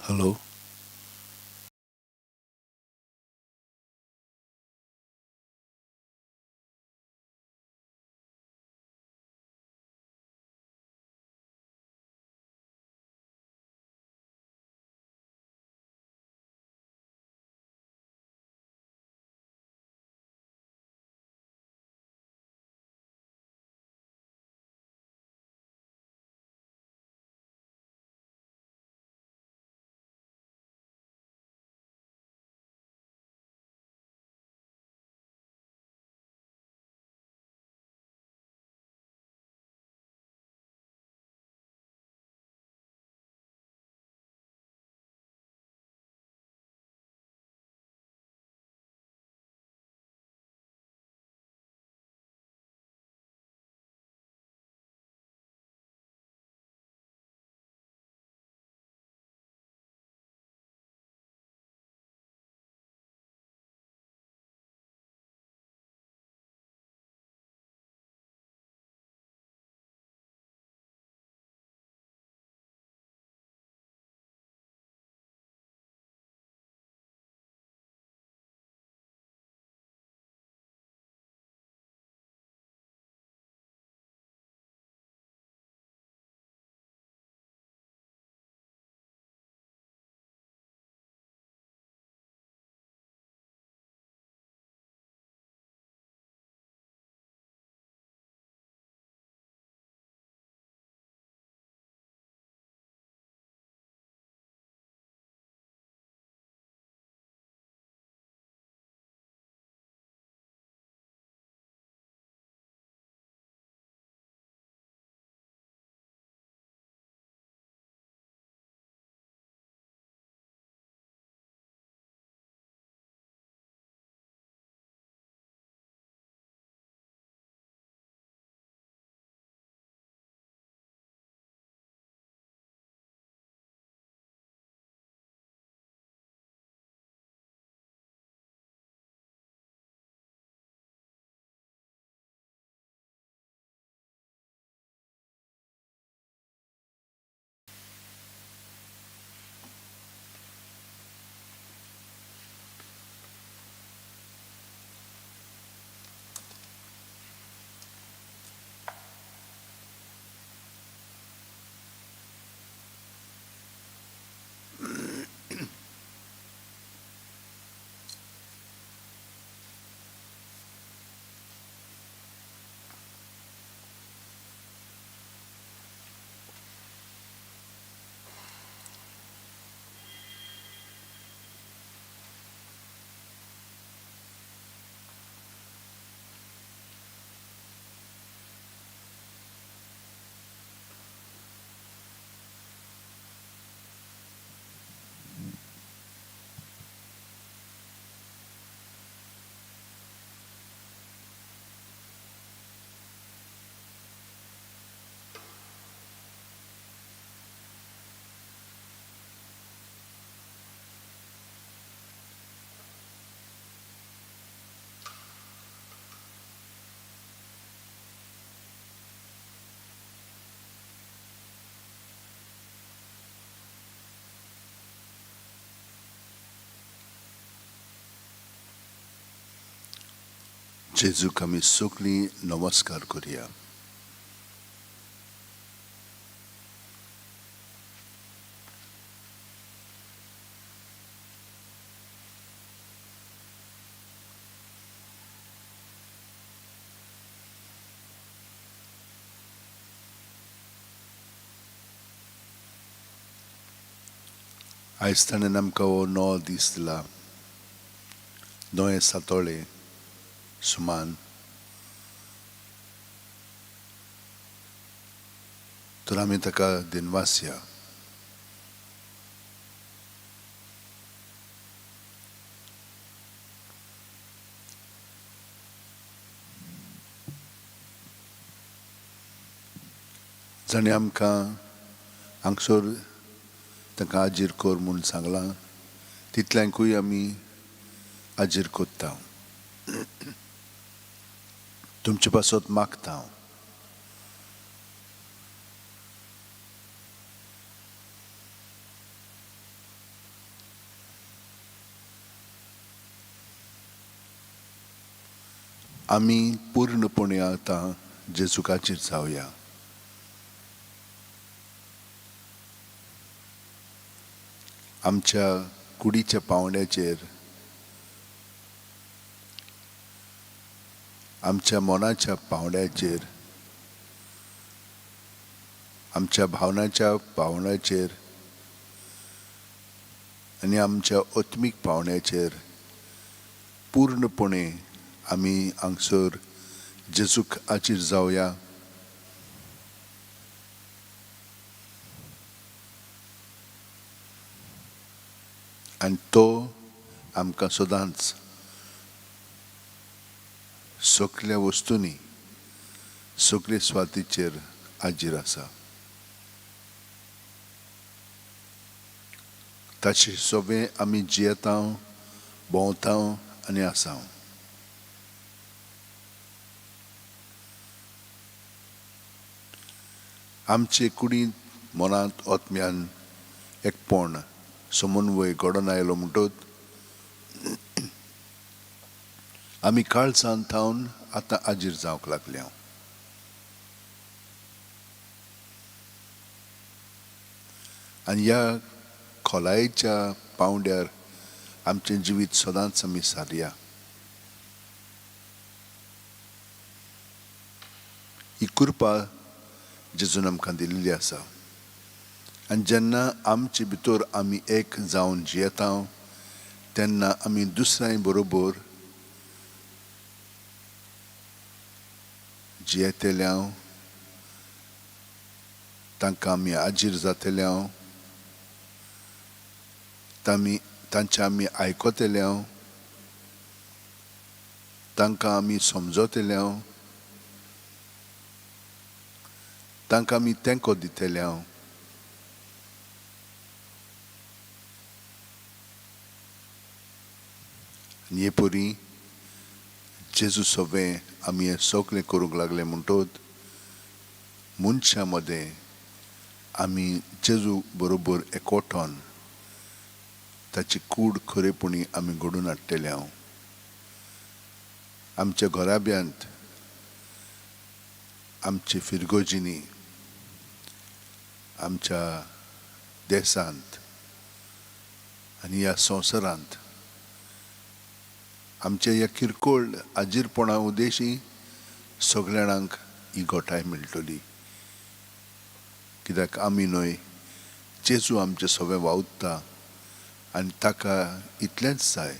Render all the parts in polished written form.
Hello. Jesu kami sukli নমস্কার করিয়া। Aistane nam kao no distila, noe satole, suman, turamitaka dinvasya. Zaniam ka angsor taka ajir kor mun sangla, titlankui ami ajir kotta. तुमचे पासत मागता हांव. आमी पूर्णपणे आता जेजुकाचेर जावया. आमच्या कुडीच्या पावंड्याचेर, आमच्या मनाच्या पावंड्याचेर, आमच्या भावनाच्या पावंड्याचेर आनी आमच्या आत्मीक पावंड्याचेर पूर्णपणे आमी हांगसर जेजुकाचेर जावया. आनी तो आमकां सदांच सगळ्या वस्तूंनी, सगळे स्वातीचेर हाजीर आसा. ताचे सोबे आमी जियेता, भोंवता आनी आसा. आमचे कुडींत मनांत आत्म्यान एकपण समन्वय घडोवन आयलो म्हणटच आमी काळजांत थावन आतां हाजीर जावंक लागल्या. आनी ह्या खोलायेच्या पावंड्यार आमचें जिवीत सदांच आमी सारया. ही कृपा जेजून आमकां दिल्ली आसा. आनी जेन्ना आमचे भितर आमी एक जावन जियेता तेन्ना आमी दुसऱ्यां बरोबर जियेतल्या, तांकां आमी हाजीर जातल्या, तांचे आमी आयकतल्या, तांकां आमी समजतल्या, तांकां आमी तेंको दितल्या. आनी हे परी जेजू सोबें आमी हें सगळें करूंक लागले म्हणटच मनशां मदें आमी जेजू बरोबर एकवटोन ताची कूड खरेपणी आमी घडोवन हाडटल्या. आमच्या घराब्यांत, आमचे फिरगोजीनी, आमच्या देसांत आनी ह्या संवसारांत आमच्या ह्या किरकोळ हाजीरपणा उद्देशी सगळ्या जाणांक ही घोटाय मेळटली. कित्याक आमी न्हय, जेजू आमचे सगळें वावुरता आनी ताका इतलेंच जाय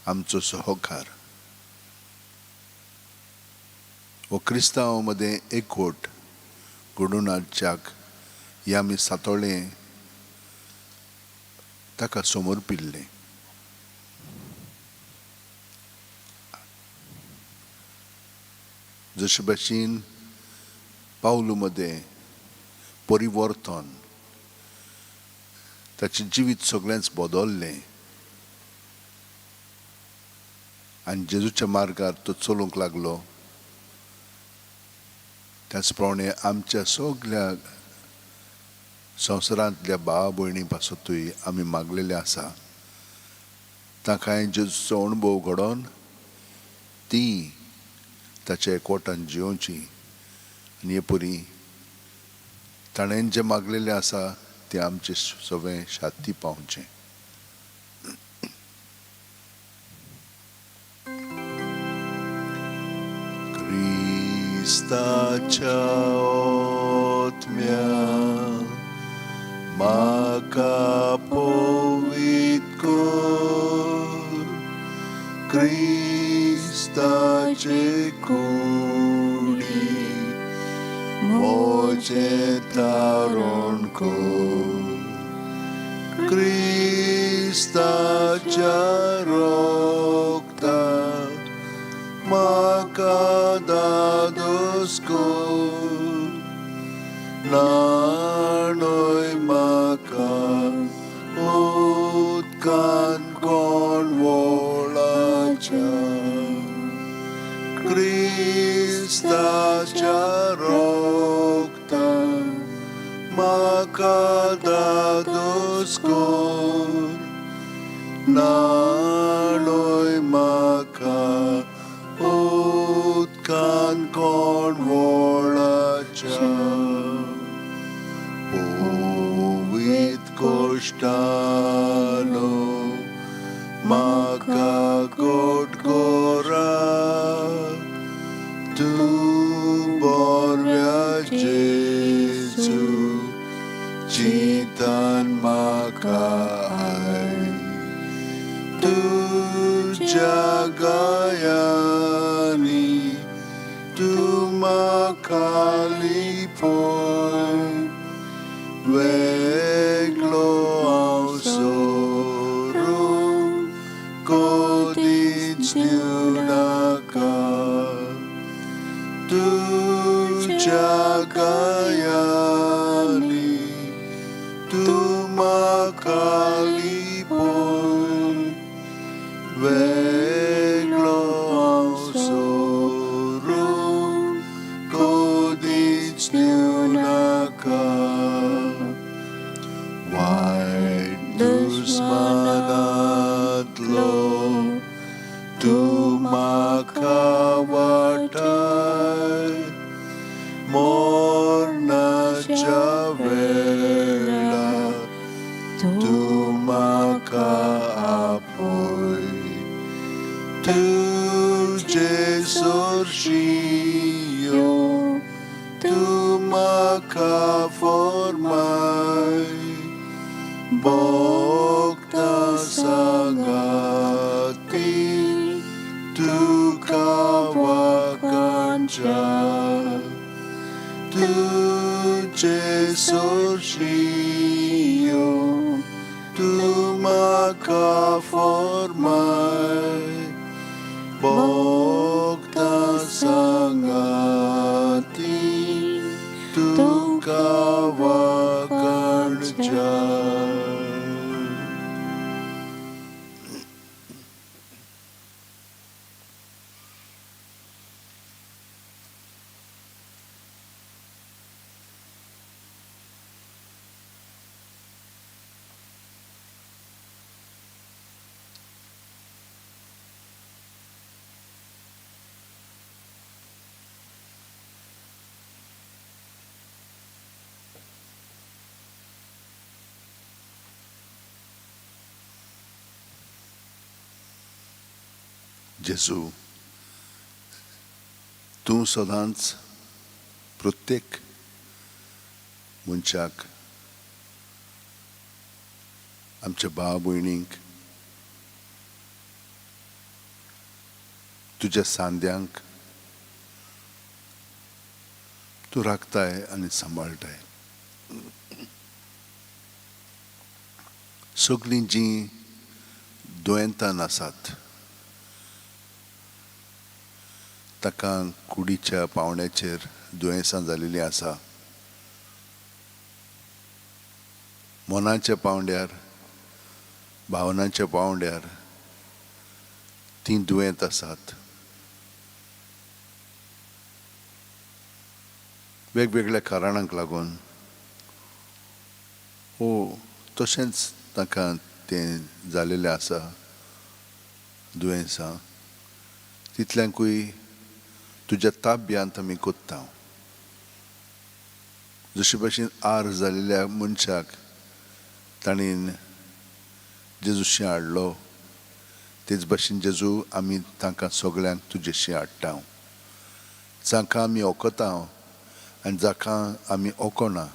आमचो सहकार. हो क्रिस्तांव मदें एकवट घडोवन हाडच्याक हें आमी सातोळें ताका समर्पिल्लें. जशे भाशेन पावलू मदें परिवर्तन, ताचें जिवीत सगळेंच बदललें आनी जेजूच्या मार्गार तो चलूंक लागलो. त्याच प्रमाणे आमच्या सगळ्या संवसारांतल्या भावा भयणी पासतूय आमी मागलेले आसा ताकाय जेजूचो अणभव घडोवन ती ताच्या एकवटान जियोवची. आनी हे परी ताणें जें मागलेलें आसा तें आमचें सगळें शाती पावचें. क्रिस्ताच्या आत्म्या म्हाका पवित्र कर, क्रिस्ताचे कुडी मोचें तारण कर, क्रिस्ताच्या रोगतांत म्हाका दादोस कर, नाणय म्हाका उदकान कोण वळाच्या, क्रिस्ताच्या रोगतांत म्हाका दादोस कर, नाणय म्हाका कोण वळाच्या पोवीत कोश्टानो म्हाका गोड गोरा तूं बोरव्या जेजू चिंतान म्हाका आय तुज्या गायांनी तूं म्हाका लिपोय वेगळो हांव सोडून कोदीच दिवनाका तुज्या गायांनी तूं म्हाका लिपोय वेगळो हांव सोडून कोदीच दिवनाका वायट दुस्मानांतलो तूं म्हाका वाटाय मोरणाच्या वेळार तूं म्हाका आपय तुजे सोर्शियो तूं म्हाका फॉर्माय भोगता सांगाती तुका वाकांच्या तुजे सोर्शियो तूं म्हाका फॉर्माय भोगता सांगाती तुका वाकांच्या जेजू तूं सदांच प्रत्येक मनशाक आमच्या भाव भयणींक तुज्या सांद्यांक तूं राखताय आनी सांबाळटाय सगळीं जीं दुयेंतान आसात ताका कुडीच्या पावंड्याचेर दुयेंसां जाल्लीं आसा मनाच्या पावंड्यार भावनाच्या पावंड्यार तीं दुयेंत आसात वेगवेगळ्या कारणांक लागून तशेंच ताका तें जालेलें आसा दुयेंसां तितल्यांकूय तुज्या ताब्यांत आमी कोत्ता जशे भशेन आर जाल्ल्या मनशाक ताणीन जेजूशी हाडलो तेच भशेन जेजू आमी तांकां सगळ्यांक तुजेशी हाडटा जाका आमी ओकोता आनी जाका आमी ओकोना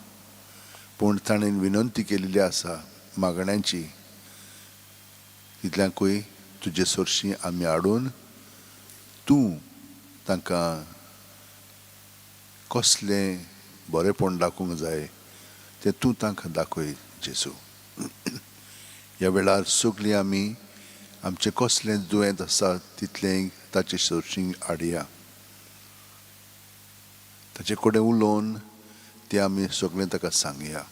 पूण ताणेन विनंती केलेली आसा मागण्यांची तितल्यांकूय तुजे सोर्शी आमी हाडून तूं तांकां कसलें बरेंपण दाखोवंक जाय तें तूं तांकां दाखय जेजू ह्या वेळार सगळीं आमी आमचें कसलें दुयेंत आसा तितलें ताचे सोर्शीं हाडया ताचे कडेन उलोवन तें आमी सगळें ताका सांगया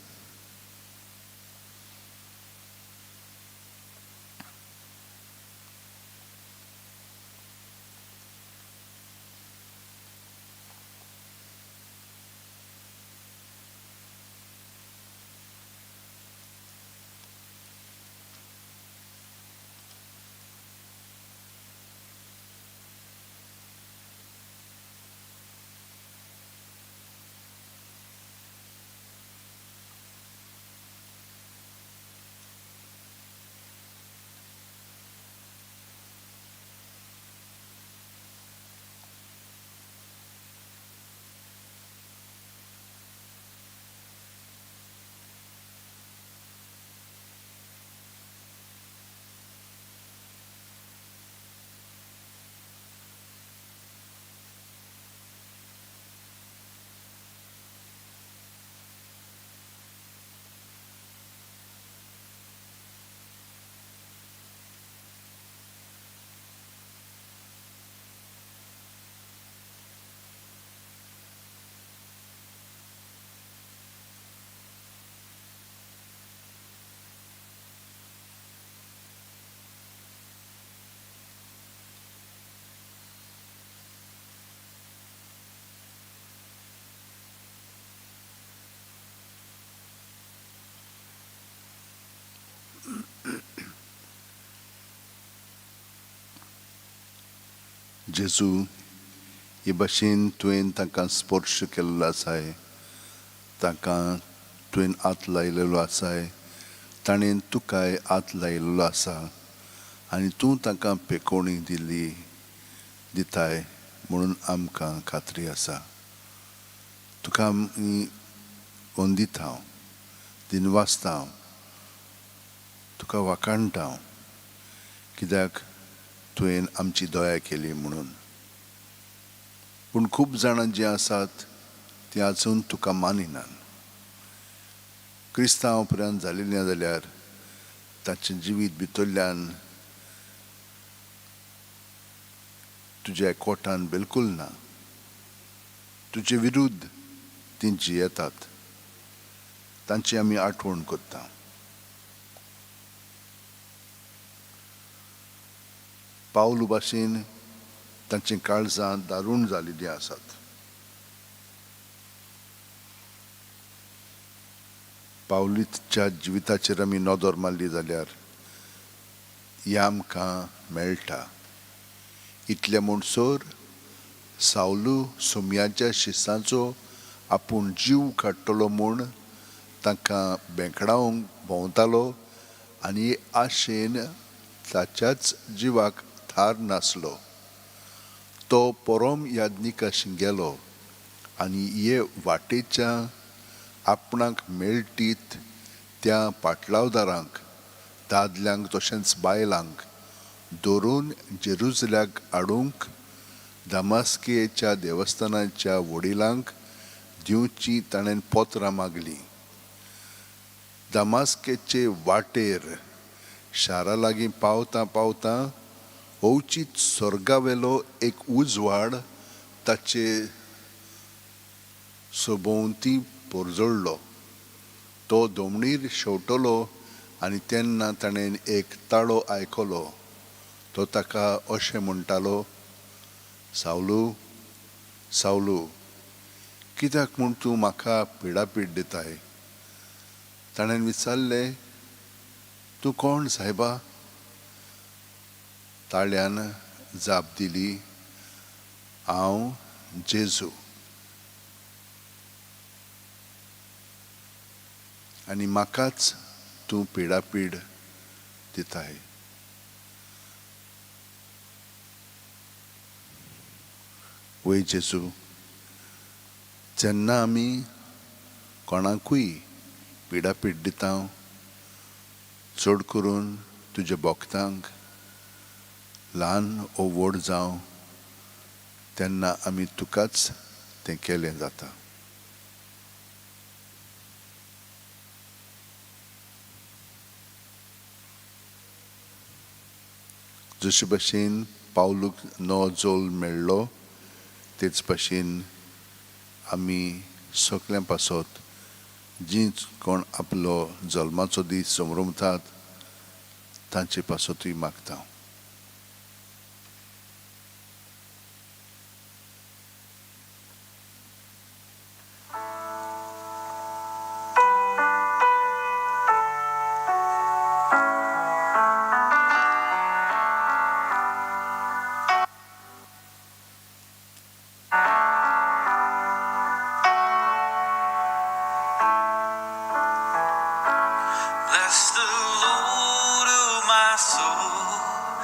जेजू हे भाशेन तुवें तांकां स्पर्श केल्लो आसाय, तांकां तुवें हात लायलेलो आसाय, ताणें तुकाय हात लायिल्लो आसा आनी तूं तांकां पेकोवणी दिताय म्हणून आमकां खात्री आसा. तुका आमी वंदिता हांव, दिनवासता हांव, तुका वाखाणटा हांव, कित्याक तुवें आमची दया केली म्हणून. पूण खूब जाणां जीं आसात तीं आजून तुका मानिनात. क्रिस्तांव पर्यंत जालीं ना जाल्यार ताचें जिवीत भितरल्यान तुज्या एकवटान बिलकूल ना. तुजे विरुद्ध तीं जियेतात. तांची आमी आठवण करता. पावलू भाशेन तांचीं काळजां दारूण जाल्लीं आसात. पावलीच्या जिविताचेर आमी नदर मारली जाल्यार हें आमकां मेळटा. इतले म्हणसर सावलू सुमयाच्या शिसांचो आपूण जीव काडटलो म्हूण तांकां बेंकडावंक भोंवतालो आनी आशेन ताच्याच जिवाक थार नासलो. तो परम याज्ञिकाशी गेलो आनी हे वाटेच्या आपणाक मेळटीत त्या पाटलावदारांक, दादल्यांक तशेंच बायलांक धरून जेरुसल्याक हाडूंक दमास्केच्या देवस्थानाच्या वडिलांक दिवची ताणें पत्रां मागलीं. दमास्केचे वाटेर शारा लागीं पावता पावता अवचीत स्वर्गावेलो एक उजवाड ताचे सभोवतीं पोरजोळ्ळो. तो दोमणीर शेवटलो आनी तेन्ना ताणें एक ताळो आयकलो. तो ताका अशें म्हणटालो, सावलू, सावलू, कित्याक म्हूण तूं म्हाका पिडापीड दिताय? ताणें विचारलें, तूं कोण सायबा? ताळ्यान जाप दिली, हांव जेजू. आनी म्हाकाच तूं पिडापीड दिताय. वय जेजू, जेन्ना आमी कोणाकूय पिडापीड दिता, चड करून तुज्या भक्तांक, ल्हान ओ व्हड जावं, तेन्ना आमी तुकाच तें केलें जाता. जशे भाशेन पावलूक नवो जोल मेळ्ळो, तेच भाशेन आमी सगळ्यां पासत जीं कोण आपलो जल्माचो दीस संभ्रमतात तांचे पासतूय मागता. Bless the Lord, O my soul,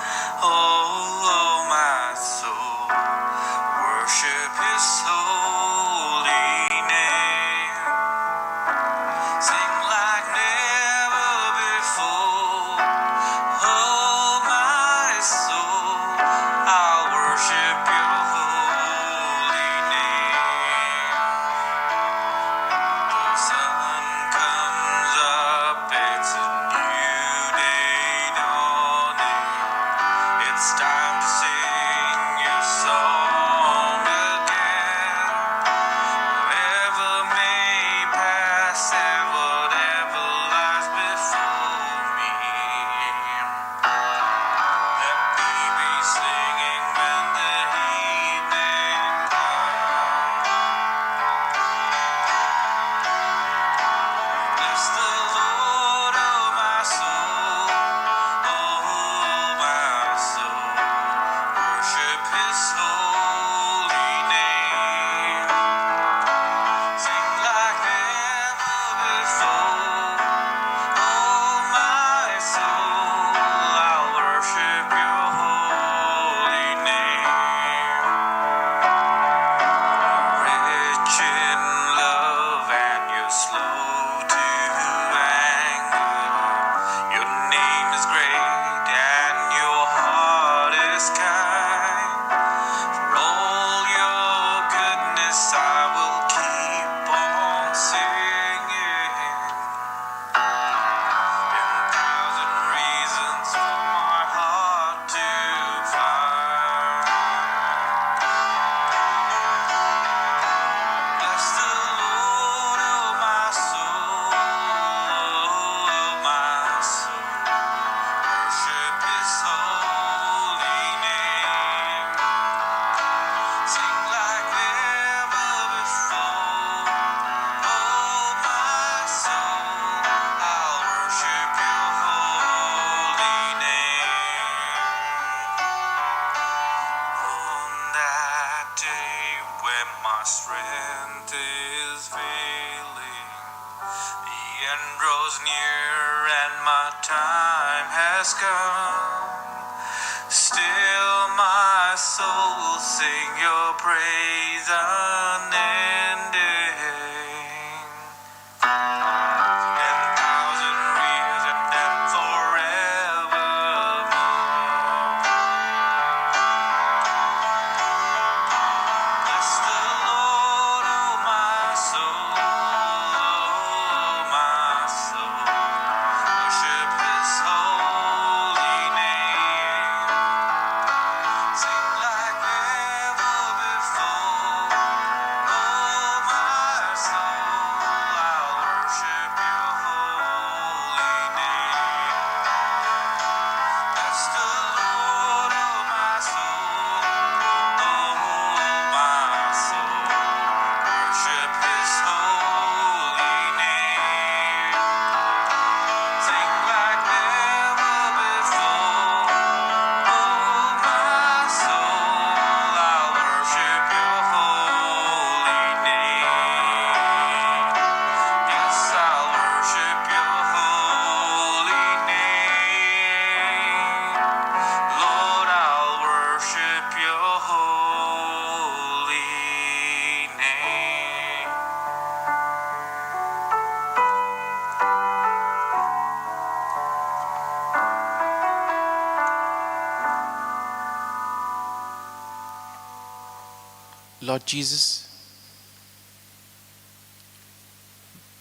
Lord Jesus,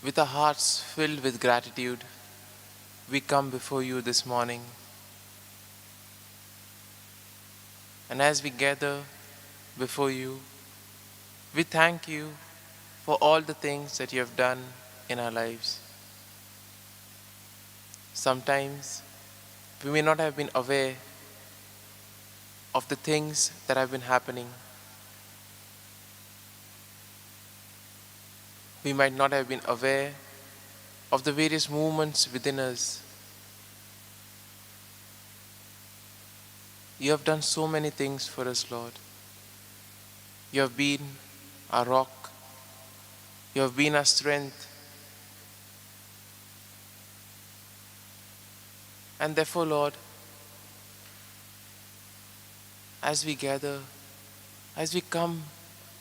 with our hearts filled with gratitude, we come before you this morning. And as we gather before you, we thank you for all the things that you have done in our lives. Sometimes we may not have been aware of the things that have been happening. We might not have been aware of the various movements within us. You have done so many things for us, Lord. You have been our rock. You have been our strength. And therefore, Lord, as we gather, as we come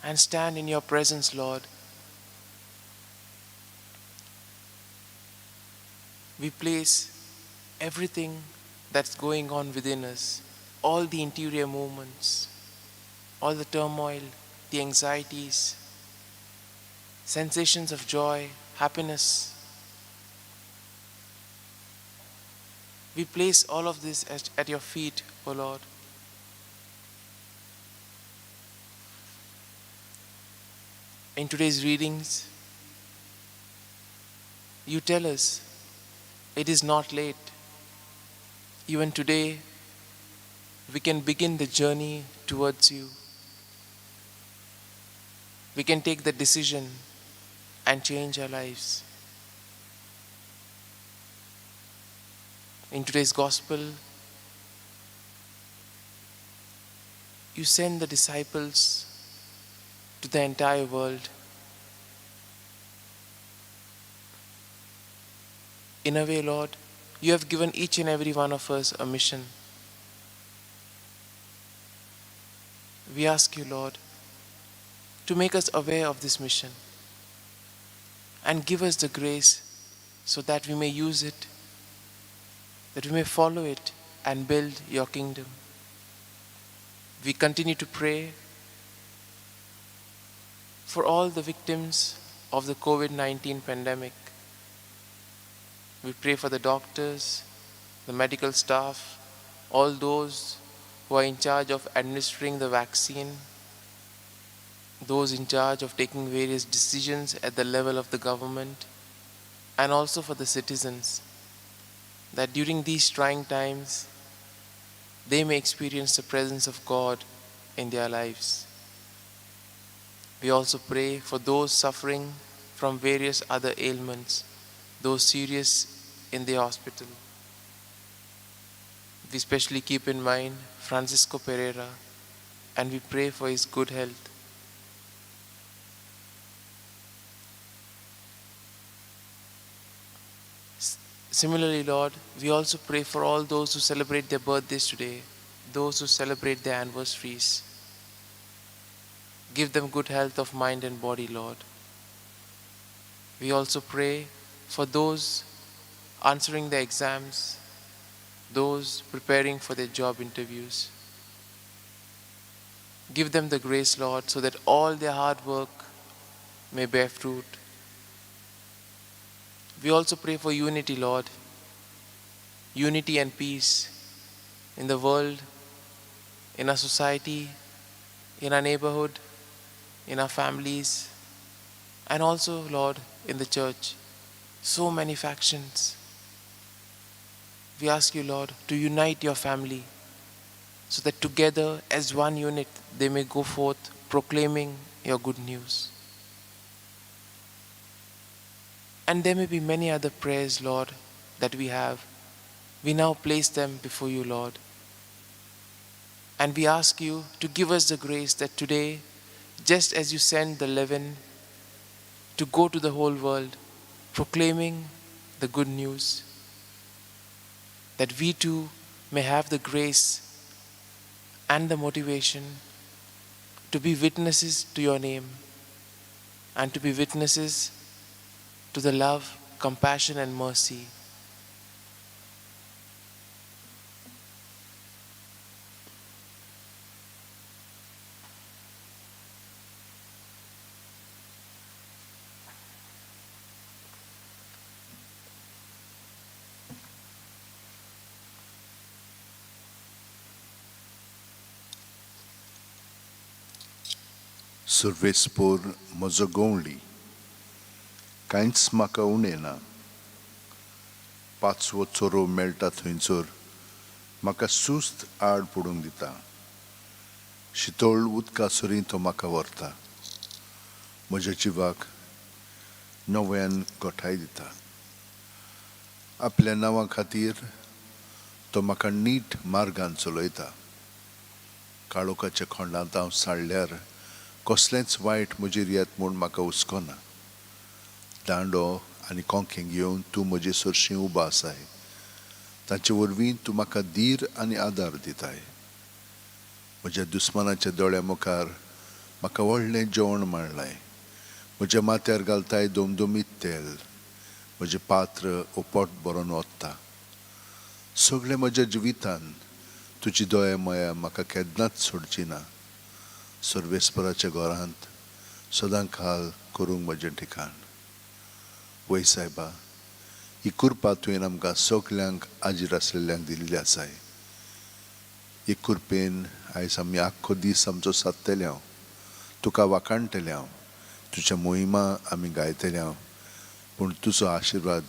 and stand in your presence, Lord, we place everything that's going on within us, all the interior movements, all the turmoil, the anxieties, sensations of joy, happiness. We place all of this at your feet, O Lord. In today's readings, you tell us it is not late. Even today, we can begin the journey towards you. We can take the decision and change our lives. In today's gospel, you send the disciples to the entire world. In a way, Lord, you have given each and every one of us a mission. We ask you, Lord, to make us aware of this mission and give us the grace so that we may use it, that we may follow it and build your kingdom. We continue to pray for all the victims of the COVID-19 pandemic. We pray for the doctors, the medical staff, all those who are in charge of administering the vaccine, those in charge of taking various decisions at the level of the government, and also for the citizens, that during these trying times, they may experience the presence of God in their lives. We also pray for those suffering from various other ailments, those serious in the hospital. We especially keep in mind Francisco Pereira, and we pray for his good health. Similarly, Lord, we also pray for all those who celebrate their birthdays today, those who celebrate their anniversaries. Give them good health of mind and body, Lord. We also pray for those answering their exams, those preparing for their job interviews. Give them the grace, Lord, so that all their hard work may bear fruit. We also pray for unity, Lord, unity and peace in the world, in our society, in our neighborhood, in our families, and also, Lord, in the church. So many factions. We ask you, Lord, to unite your family so that together as one unit they may go forth proclaiming your good news. And there may be many other prayers, Lord, that we have. We now place them before you, Lord. And we ask you to give us the grace that today, just as you send the leaven to go to the whole world, proclaiming the good news, that we too may have the grace and the motivation to be witnesses to your name and to be witnesses to the love, compassion, and mercy. Survespor म्हजो गवंडी कांयच म्हाका उणें ना. पांचवो चोरो मेळटा थंयसर म्हाका सुस्त आड पडूंक दिता. शितोळ उदका सरी तो म्हाका व्हरता. म्हज्या जिवाक नव्यान गोठाय दिता. आपल्या नांवा खातीर तो म्हाका नीट मार्गान चलयता. काळोखाच्या खोंडांत हांव साळ्ळ्यार कसलेंच वायट म्हजेर येत म्हूण म्हाका हुस्कोना. दांडो आनी कोंकें घेवन तूं म्हजे सरशीं उबो आसाय. तांचे वरवीं तूं म्हाका धीर आनी आदार दिताय. म्हज्या दुस्मानाच्या दोळ्या मुखार म्हाका व्हडलें जेवण मांडलाय. म्हज्या माथ्यार घालताय दोमदोमीत तेल. म्हजें पात्र ओपोट भरोन ओत्ता. सगळे म्हज्या जिवितान तुजी दया माया म्हाका केन्नाच सोडची ना. सर्वेस्पराच्या घरांत सदां काल करूंक म्हजें ठिकाण. वय सायबा, ही कुरपा तुवें आमकां सगल्यांक आजीर आसलेल्यांक दिल्ली आसाय. ही कुरपेन आयज आमी आख्खो दीस आमचो सादतले हांव. तुका वाखाणटले हांव. तुज्या मोहिमा आमी गायतले हांव. पूण तुजो आशिर्वाद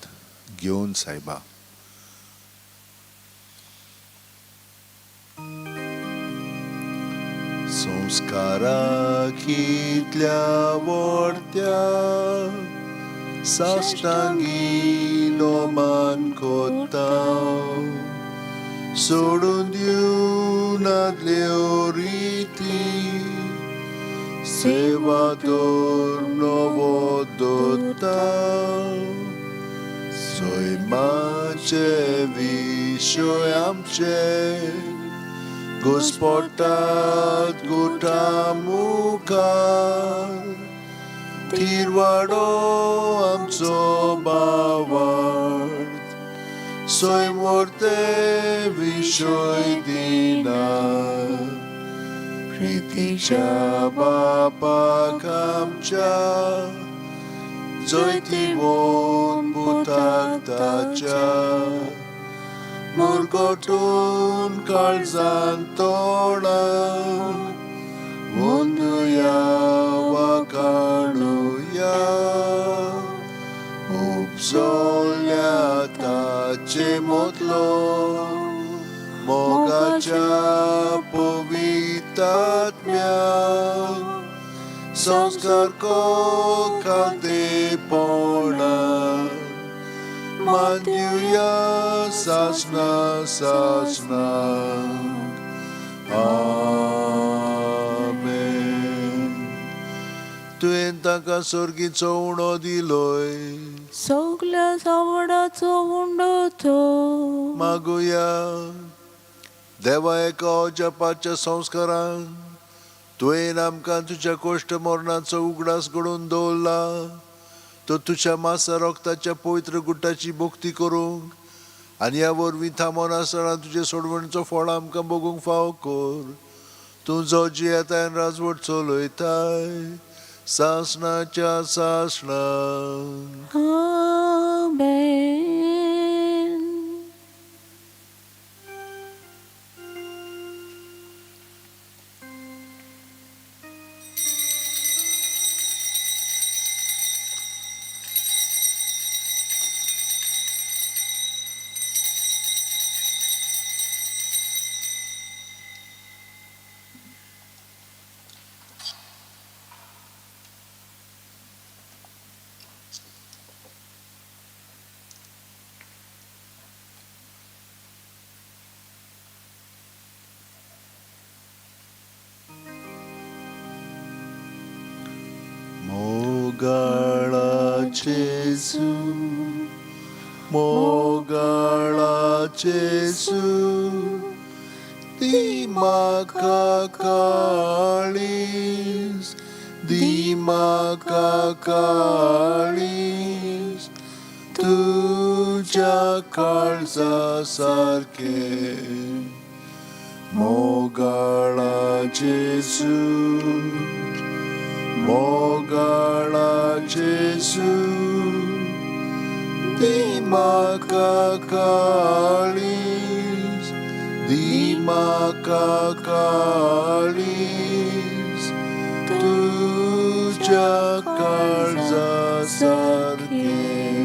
घेवन सायबा. संस्काराक इतल्या व्हडत्या साश्टांगी नोमान कोत्ता. सोडून दिवन आदल्यो रिती सेवादोर नवो दोत्ता. सैमाचे विशय आमचे घुस्पटात गुटा मुखार. तिरवाडो आमचो बावार्थ सैमोरते विशय दिना. प्रीतीच्या बापाक आमच्या जैतिवोन पुताक ताच्या मुरगोटून काळजान तोणा वंदुया वाकाणुया उपजोल्या ताचे मोतलो मोगाच्या पवित्रात्म्या संस्कार को खातेपणा मान्युया सासना सासना आमेन. तुवें ताका सर्गीचो उणो दिलोय सगल्या सावडाचो उंडो तो मागुया. देवा एका जपाच्या संस्कारान तुवें आमकां तुज्या कोश्ट मरणाचो उगडास घडोवन दवरला. तो तुज्या मासा रक्ताच्या पवित्र गुटाची भक्ती करूंक आनी ह्या वरवीं थांबोन आसतना तुजे सोडवणीचो फळ आमकां भोगूंक फाव कर. तूं जो जियेताय आनी राजवट चलयताय सासणाच्या सासणा. आमेन. मोगाळा जेसू मोगाळा जेसू ती म्हाका काळीज दी म्हाका काळीज तुज्या काळजा सारके. मोगाळा जेसू मोगाळा जेसू दी म्हाका काळीज दी म्हाका काळीज तुज्या काळजा सारके.